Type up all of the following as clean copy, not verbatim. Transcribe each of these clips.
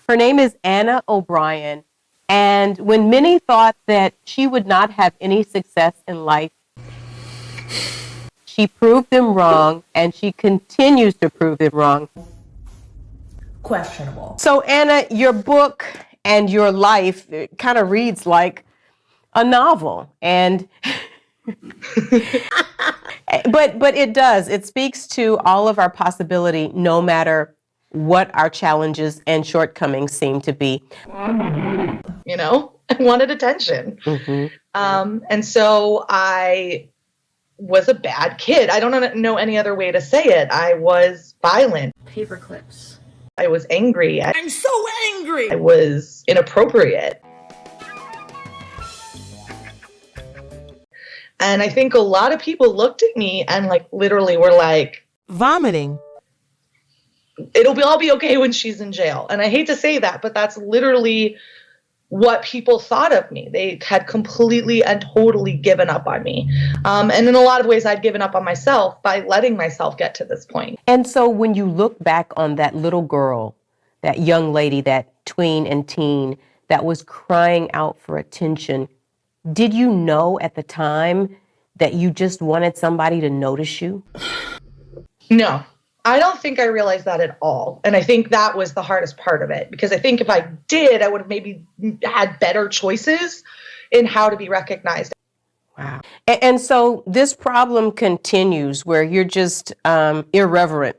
Her name is Anna O'Brien. And when many thought that she would not have any success in life, she proved them wrong, and she continues to prove them wrong. Questionable. So, Anna, your book and your life kind of reads like a novel, and but it does. It speaks to all of our possibility, no matter what our challenges and shortcomings seem to be. You know, I wanted attention. And so I was a bad kid. I don't know any other way to say it. I was violent. Paper clips. I was angry. I'm so angry. I was inappropriate. And I think a lot of people looked at me and like literally were like, vomiting. It'll all be okay when she's in jail. And I hate to say that, but that's literally what people thought of me. They had completely and totally given up on me. And in a lot of ways, I'd given up on myself by letting myself get to this point. And so when you look back on that little girl, that young lady, that tween and teen that was crying out for attention, did you know at the time that you just wanted somebody to notice you? No. I don't think I realized that at all. And I think that was the hardest part of it, because I think if I did, I would have maybe had better choices in how to be recognized. Wow. And so this problem continues where you're just irreverent.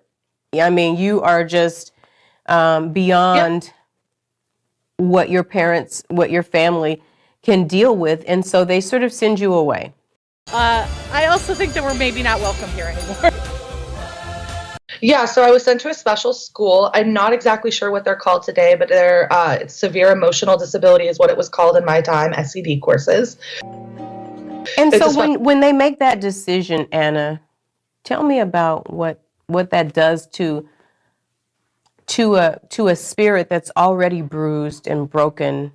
I mean, you are just beyond what your parents, what your family can deal with. And so they sort of send you away. I also think that we're maybe not welcome here anymore. Yeah, so I was sent to a special school. I'm not exactly sure what they're called today, but they're severe emotional disability is what it was called in my time, SED courses. And so when they make that decision, Anna, tell me about what that does to a spirit that's already bruised and broken.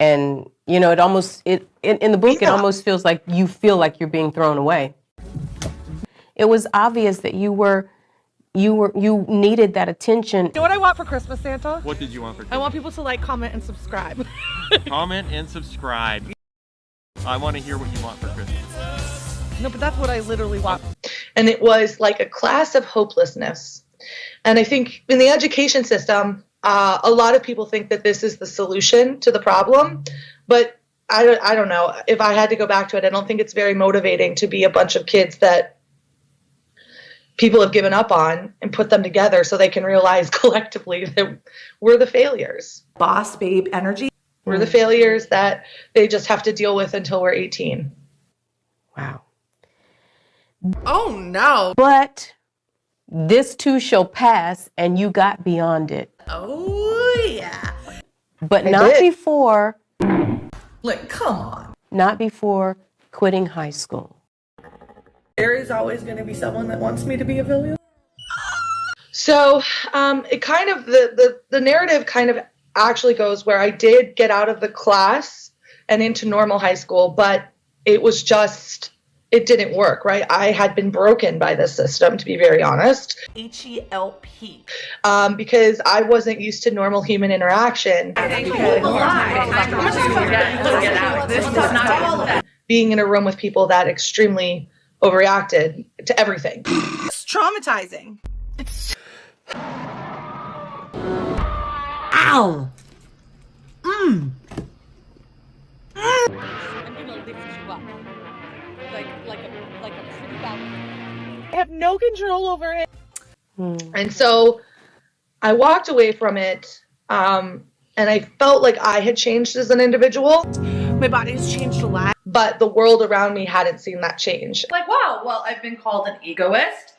And, you know, in the book, it almost feels like you feel like you're being thrown away. It was obvious that you needed that attention. You know what I want for Christmas, Santa? What did you want for Christmas? I want people to like, comment, and subscribe. Comment and subscribe. I want to hear what you want for Christmas. No, but that's what I literally want. And it was like a class of hopelessness. And I think in the education system, a lot of people think that this is the solution to the problem. But I don't know. If I had to go back to it, I don't think it's very motivating to be a bunch of kids that people have given up on and put them together so they can realize collectively that we're the failures. Boss babe energy. We're the failures that they just have to deal with until we're 18. Wow. Oh, no. But this too shall pass, and you got beyond it. Oh, yeah. But not before. Like, come on. Not before quitting high school. There is always going to be someone that wants me to be a villain. So it kind of, the narrative kind of actually goes where I did get out of the class and into normal high school, but it was just, it didn't work, right? I had been broken by this system, to be very honest. H-E-L-P. Because I wasn't used to normal human interaction. Being in a room with people that extremely overreacted to everything. It's traumatizing. Ow! I'm gonna lift you up. Like a pretty ballerina. I have no control over it. And so I walked away from it, and I felt like I had changed as an individual. My body has changed a lot. But the world around me hadn't seen that change. Like, wow, well, I've been called an egoist.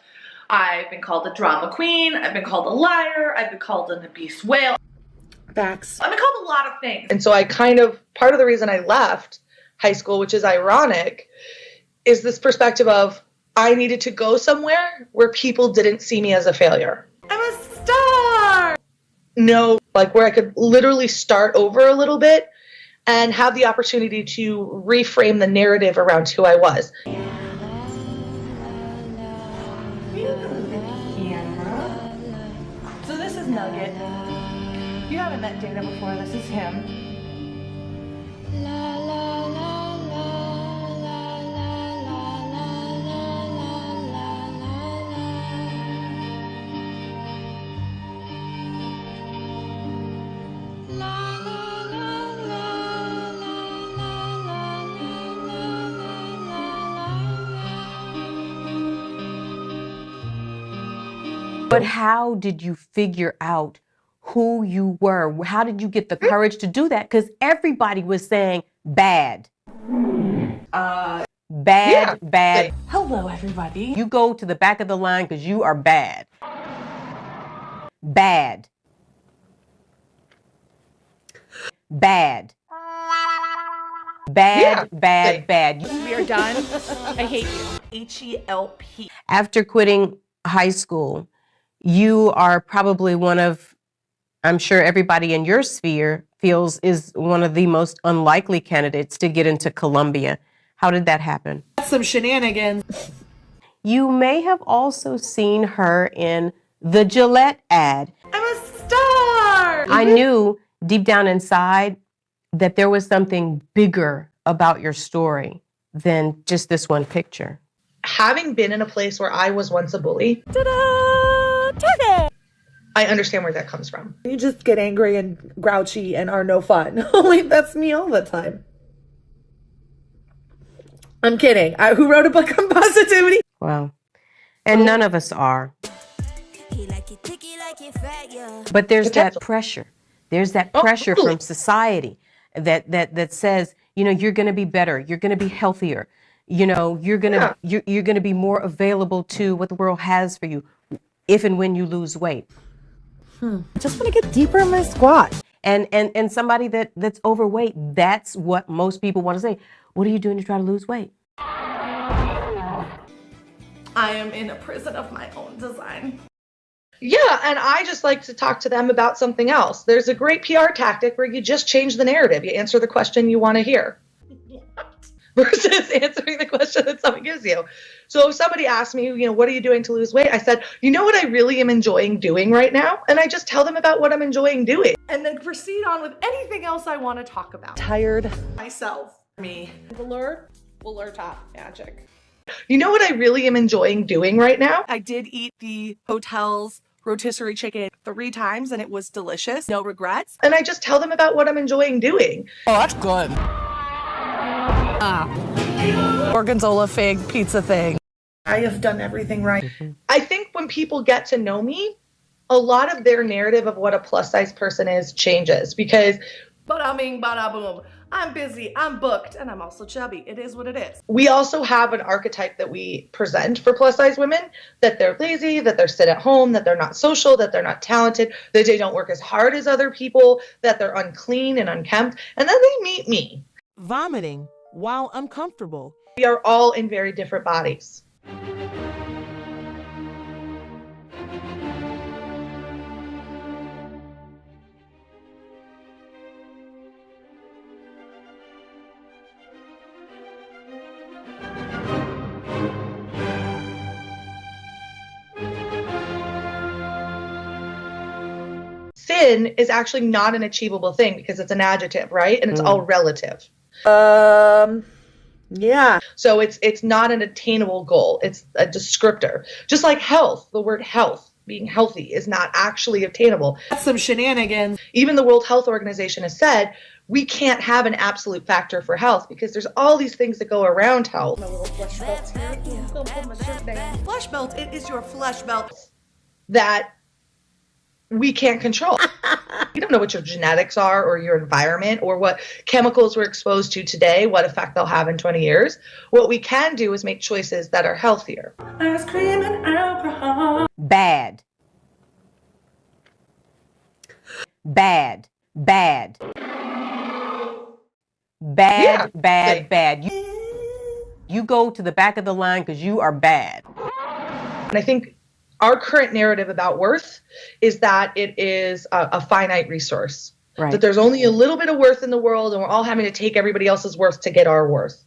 I've been called a drama queen. I've been called a liar. I've been called an abuse whale. Facts. I've been called a lot of things. And so I kind of, part of the reason I left high school, which is ironic, is this perspective of I needed to go somewhere where people didn't see me as a failure. I'm a star! No, like where I could literally start over a little bit and have the opportunity to reframe the narrative around who I was. So this is Nugget. You haven't met met Dana before. This is him. But how did you figure out who you were? How did you get the courage to do that? Because everybody was saying bad. Bad. Hello, everybody. You go to the back of the line because you are bad. Bad. Bad. Bad. We are done. I hate you. H-E-L-P. After quitting high school, you are probably one of, I'm sure everybody in your sphere feels is one of the most unlikely candidates to get into Columbia. How did that happen? Some shenanigans. You may have also seen her in the Gillette ad. I'm a star! I knew deep down inside that there was something bigger about your story than just this one picture. Having been in a place where I was once a bully, I understand where that comes from. You just get angry and grouchy and are no fun. Like, that's me all the time. I'm kidding. Who wrote a book on positivity? Wow. And none of us are. But there's that pressure. There's that pressure from society that says, you know, you're going to be better. You're going to be healthier. You know, you're going to be more available to what the world has for you if and when you lose weight. I just want to get deeper in my squat. And somebody that's overweight, that's what most people want to say. What are you doing to try to lose weight? I am in a prison of my own design. Yeah, and I just like to talk to them about something else. There's a great PR tactic where you just change the narrative. You answer the question you want to hear. Versus answering the question that someone gives you. So if somebody asks me, you know, what are you doing to lose weight? I said, you know what I really am enjoying doing right now? And I just tell them about what I'm enjoying doing. And then proceed on with anything else I want to talk about. Tired. Myself. Me. Velour top magic. You know what I really am enjoying doing right now? I did eat the hotel's rotisserie chicken 3 times and it was delicious. No regrets. And I just tell them about what I'm enjoying doing. Oh, that's good. Gorgonzola fig pizza thing. I have done everything right. I think when people get to know me, a lot of their narrative of what a plus size person is changes because Bada bing, bada boom. I'm busy, I'm booked, and I'm also chubby. It is what it is. we also have an archetype that we present for plus size women, that they're lazy, that they're sit at home, that they're not social, that they're not talented, that they don't work as hard as other people, that they're unclean and unkempt. And then they meet me. Vomiting while uncomfortable. We are all in very different bodies. Thin is actually not an achievable thing because it's an adjective, right? And it's all relative. Yeah. So it's not an attainable goal. It's a descriptor. Just like health, the word health, being healthy, is not actually obtainable. That's some shenanigans. Even the World Health Organization has said we can't have an absolute factor for health because there's all these things that go around health Flesh belt, it is your flesh belt. that we can't control. You don't know what your genetics are or your environment or what chemicals we're exposed to today, what effect they'll have in 20 years. What we can do is make choices that are healthier. Ice cream and alcohol. Bad. Bad. Bad. Bad, Yeah. bad. You go to the back of the line because you are bad. And I think our current narrative about worth is that it is a finite resource. Right. That there's only a little bit of worth in the world and we're all having to take everybody else's worth to get our worth.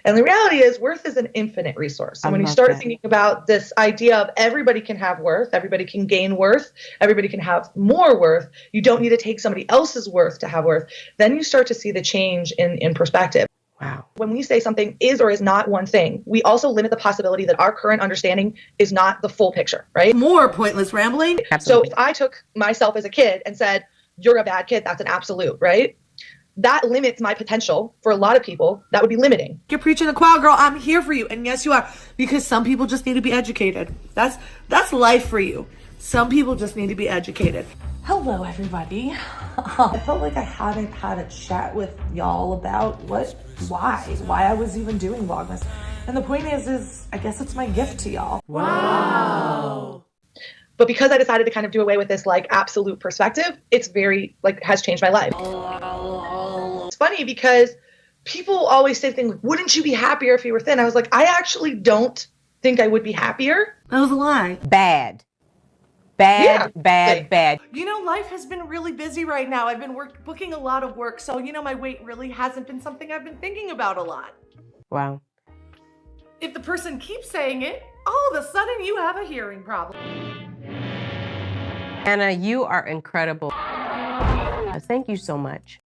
And the reality is worth is an infinite resource. And when you start thinking about this idea of everybody can have worth, everybody can gain worth, everybody can have more worth, you don't need to take somebody else's worth to have worth, then you start to see the change in perspective. Wow. When we say something is or is not one thing, we also limit the possibility that our current understanding is not the full picture, right? More pointless rambling. Absolutely. So if I took myself as a kid and said, you're a bad kid, that's an absolute, right? That limits my potential. For a lot of people, that would be limiting. You're preaching the choir, girl. I'm here for you. And yes, you are. Because some people just need to be educated. That's life for you. Some people just need to be educated. Hello, everybody. I felt like I hadn't had a chat with y'all about why I was even doing Vlogmas. And the point is I guess it's my gift to y'all. Wow. But because I decided to kind of do away with this like absolute perspective, it's very has changed my life. It's funny because people always say things like, wouldn't you be happier if you were thin? I was like, I actually don't think I would be happier. That was a lie. Bad. You know, life has been really busy right now. I've been booking a lot of work, so my weight really hasn't been something I've been thinking about a lot. Wow. If the person keeps saying it, all of a sudden you have a hearing problem. Anna, you are incredible. Thank you so much.